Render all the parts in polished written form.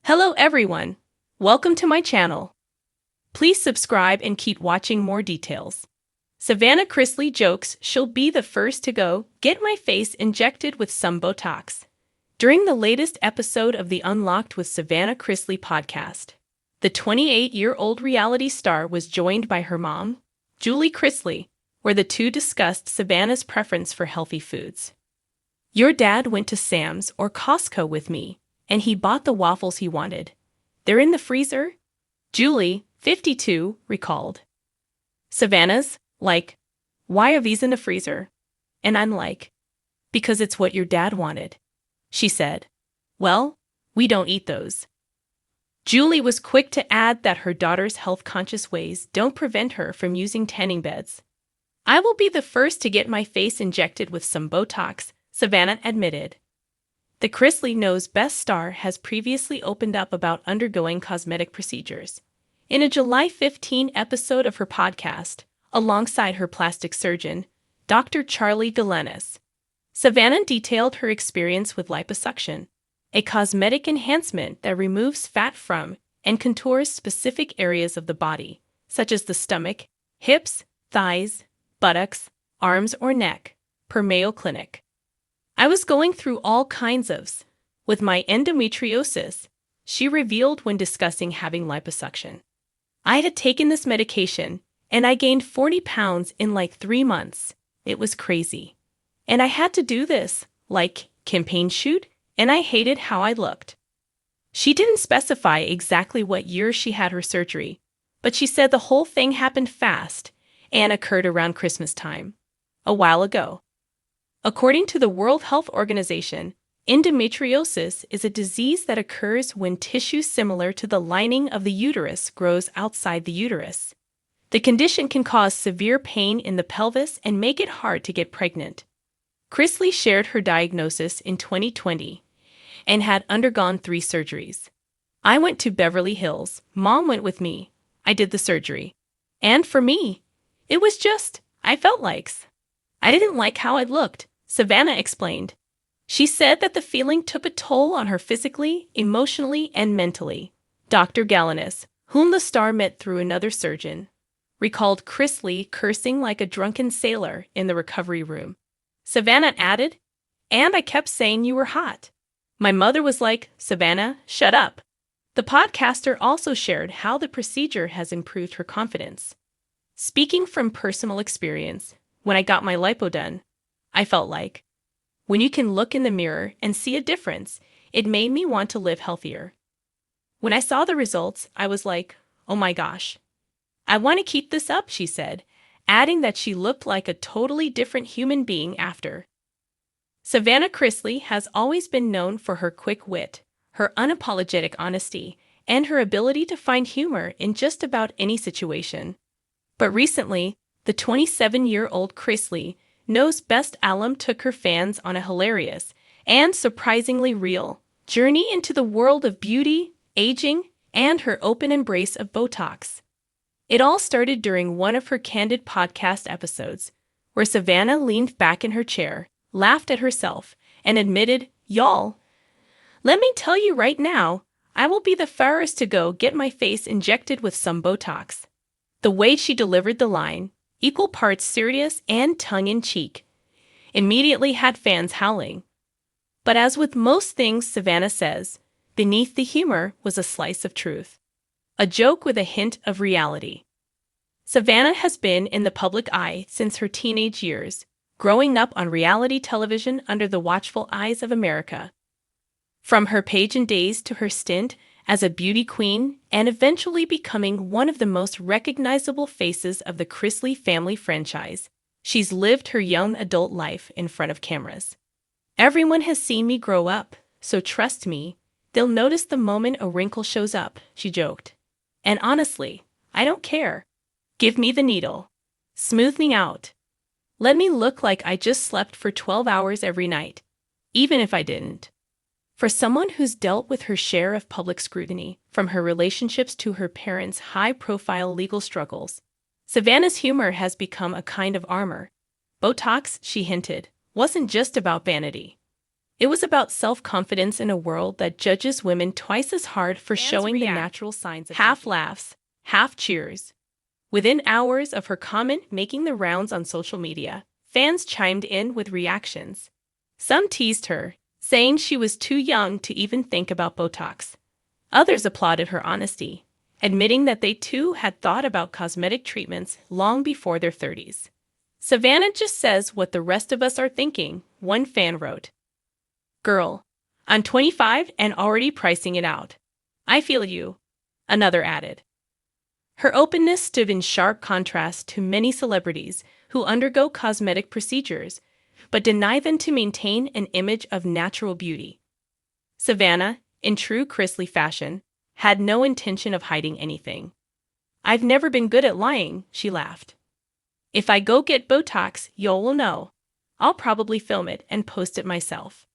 Hello everyone! Welcome to my channel. Please subscribe and keep watching more details. Savannah Chrisley jokes she'll be the first to go get my face injected with some Botox. During the latest episode of the Unlocked with Savannah Chrisley podcast, the 28-year-old reality star was joined by her mom, Julie Chrisley, where the two discussed Savannah's preference for healthy foods. "Your dad went to Sam's or Costco with me, and he bought the waffles he wanted. They're in the freezer," Julie, 52, recalled. Savannah's like, "Why are these in the freezer?" And I'm like, "Because it's what your dad wanted." She said, "Well, we don't eat those." Julie was quick to add that her daughter's health-conscious ways don't prevent her from using tanning beds. "I will be the first to get my face injected with some Botox," Savannah admitted. The Chrisley Knows Best star has previously opened up about undergoing cosmetic procedures. In a July 15 episode of her podcast, alongside her plastic surgeon, Dr. Charlie Galanis, Savannah detailed her experience with liposuction, a cosmetic enhancement that removes fat from and contours specific areas of the body, such as the stomach, hips, thighs, buttocks, arms, or neck, per Mayo Clinic. "I was going through all kinds of with my endometriosis," she revealed when discussing having liposuction. "I had taken this medication, and I gained 40 pounds in like 3 months. It was crazy. And I had to do this, campaign shoot, and I hated how I looked." She didn't specify exactly what year she had her surgery, but she said the whole thing happened fast and occurred around Christmas time, a while ago. According to the World Health Organization, endometriosis is a disease that occurs when tissue similar to the lining of the uterus grows outside the uterus. The condition can cause severe pain in the pelvis and make it hard to get pregnant. Chrisley shared her diagnosis in 2020 and had undergone 3 surgeries. "I went to Beverly Hills. Mom went with me. I did the surgery. And for me, it was just, I felt like I didn't like how I looked," Savannah explained. She said that the feeling took a toll on her physically, emotionally, and mentally. Dr. Galanis, whom the star met through another surgeon, recalled Chrisley cursing like a drunken sailor in the recovery room. Savannah added, "And I kept saying you were hot. My mother was like, 'Savannah, shut up.'" The podcaster also shared how the procedure has improved her confidence. "Speaking from personal experience, when I got my lipo done, I felt like, when you can look in the mirror and see a difference, it made me want to live healthier. When I saw the results, I was like, oh my gosh, I want to keep this up," she said, adding that she looked like a totally different human being after. Savannah Chrisley has always been known for her quick wit, her unapologetic honesty, and her ability to find humor in just about any situation. But recently, the 27-year-old Chrisley Knows Best alum took her fans on a hilarious and surprisingly real journey into the world of beauty, aging, and her open embrace of Botox. It all started during one of her candid podcast episodes, where Savannah leaned back in her chair, laughed at herself, and admitted, "Y'all, let me tell you right now, I will be the first to go get my face injected with some Botox." The way she delivered the line, equal parts serious and tongue-in-cheek, immediately had fans howling. But as with most things Savannah says, beneath the humor was a slice of truth. A joke with a hint of reality. Savannah has been in the public eye since her teenage years, growing up on reality television under the watchful eyes of America. From her pageant days to her stint as a beauty queen and eventually becoming one of the most recognizable faces of the Chrisley family franchise, she's lived her young adult life in front of cameras. "Everyone has seen me grow up, so trust me, they'll notice the moment a wrinkle shows up," she joked. "And honestly, I don't care. Give me the needle. Smooth me out. Let me look like I just slept for 12 hours every night, even if I didn't." For someone who's dealt with her share of public scrutiny, from her relationships to her parents' high-profile legal struggles, Savannah's humor has become a kind of armor. Botox, she hinted, wasn't just about vanity. It was about self-confidence in a world that judges women twice as hard for showing the natural signs of half laughs, half cheers. Within hours of her comment making the rounds on social media, fans chimed in with reactions. Some teased her, saying she was too young to even think about Botox. Others applauded her honesty, admitting that they too had thought about cosmetic treatments long before their 30s. Savannah just says what the rest of us are thinking, one fan wrote. Girl, I'm 25 and already pricing it out. I feel you, another added. Her openness stood in sharp contrast to many celebrities who undergo cosmetic procedures, but deny them to maintain an image of natural beauty. Savannah, in true Chrisley fashion, had no intention of hiding anything. I've never been good at lying, she laughed. If I go get Botox, you'll know. I'll probably film it and post it myself.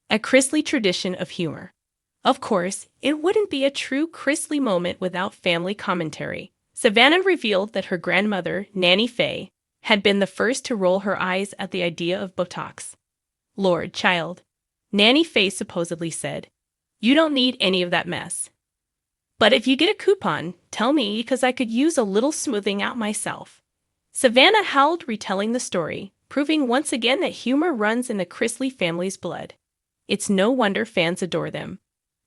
A Chrisley tradition of humor. Of course, it wouldn't be a true Chrisley moment without family commentary. Savannah revealed that her grandmother, Nanny Faye, had been the first to roll her eyes at the idea of Botox. Lord, child, Nanny Faye supposedly said, you don't need any of that mess. But if you get a coupon, tell me because I could use a little smoothing out myself. Savannah howled retelling the story, proving once again that humor runs in the Chrisley family's blood. It's no wonder fans adore them.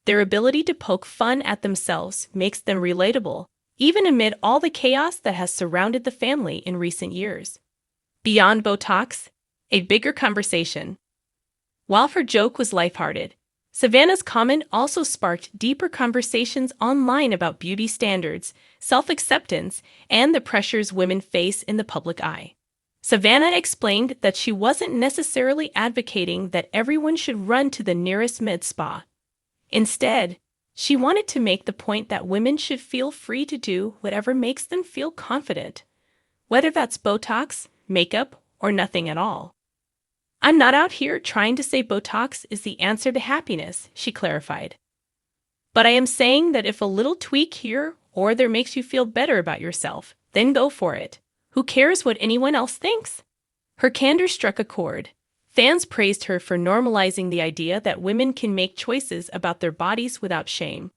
Their ability to poke fun at themselves makes them relatable, even amid all the chaos that has surrounded the family in recent years. Beyond Botox, a bigger conversation. While her joke was lighthearted, Savannah's comment also sparked deeper conversations online about beauty standards, self-acceptance, and the pressures women face in the public eye. Savannah explained that she wasn't necessarily advocating that everyone should run to the nearest med spa. Instead, she wanted to make the point that women should feel free to do whatever makes them feel confident, whether that's Botox, makeup, or nothing at all. I'm not out here trying to say Botox is the answer to happiness, she clarified. But I am saying that if a little tweak here or there makes you feel better about yourself, then go for it. Who cares what anyone else thinks? Her candor struck a chord. Fans praised her for normalizing the idea that women can make choices about their bodies without shame.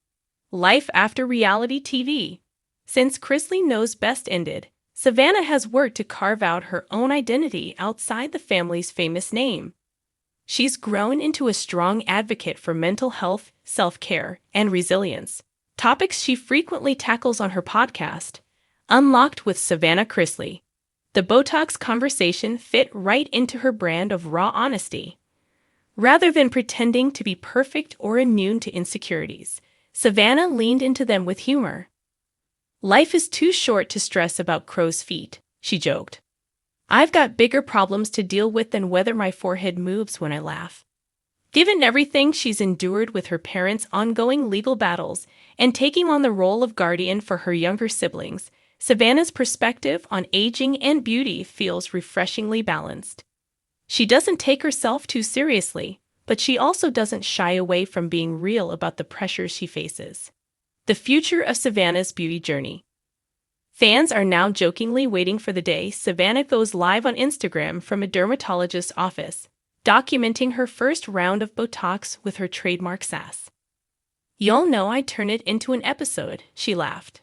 Life after reality TV. Since Chrisley Knows Best ended, Savannah has worked to carve out her own identity outside the family's famous name. She's grown into a strong advocate for mental health, self-care, and resilience, topics she frequently tackles on her podcast, Unlocked with Savannah Chrisley. The Botox conversation fit right into her brand of raw honesty. Rather than pretending to be perfect or immune to insecurities, Savannah leaned into them with humor. Life is too short to stress about crow's feet, she joked. I've got bigger problems to deal with than whether my forehead moves when I laugh. Given everything she's endured with her parents' ongoing legal battles and taking on the role of guardian for her younger siblings, Savannah's perspective on aging and beauty feels refreshingly balanced. She doesn't take herself too seriously, but she also doesn't shy away from being real about the pressures she faces. The future of Savannah's beauty journey. Fans are now jokingly waiting for the day Savannah goes live on Instagram from a dermatologist's office, documenting her first round of Botox with her trademark sass. You'll know I'd turn it into an episode, she laughed.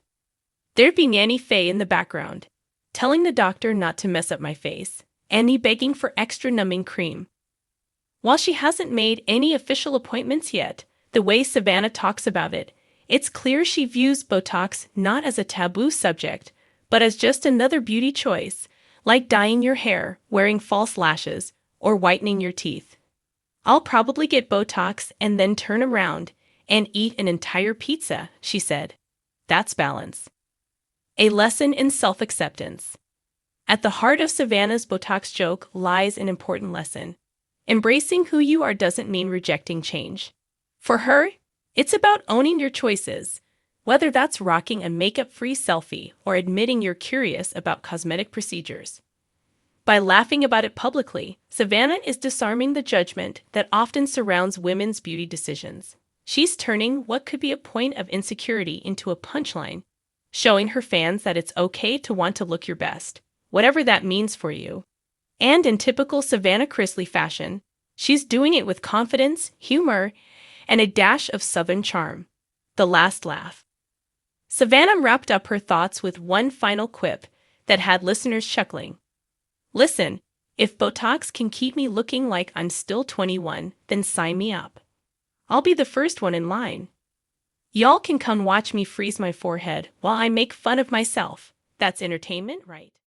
There'd be Nanny Faye in the background, telling the doctor not to mess up my face, and me begging for extra numbing cream. While she hasn't made any official appointments yet, the way Savannah talks about it, it's clear she views Botox not as a taboo subject, but as just another beauty choice, like dyeing your hair, wearing false lashes, or whitening your teeth. I'll probably get Botox and then turn around and eat an entire pizza, she said. That's balance. A lesson in self-acceptance. At the heart of Savannah's Botox joke lies an important lesson. Embracing who you are doesn't mean rejecting change. For her, it's about owning your choices, whether that's rocking a makeup-free selfie or admitting you're curious about cosmetic procedures. By laughing about it publicly, Savannah is disarming the judgment that often surrounds women's beauty decisions. She's turning what could be a point of insecurity into a punchline, showing her fans that it's okay to want to look your best, whatever that means for you. And in typical Savannah Chrisley fashion, She's doing it with confidence, humor, and a dash of Southern charm. The last laugh. Savannah wrapped up her thoughts with one final quip that had listeners chuckling. Listen, if Botox can keep me looking like I'm still 21, then sign me up. I'll be the first one in line. Y'all can come watch me freeze my forehead while I make fun of myself. That's entertainment, right?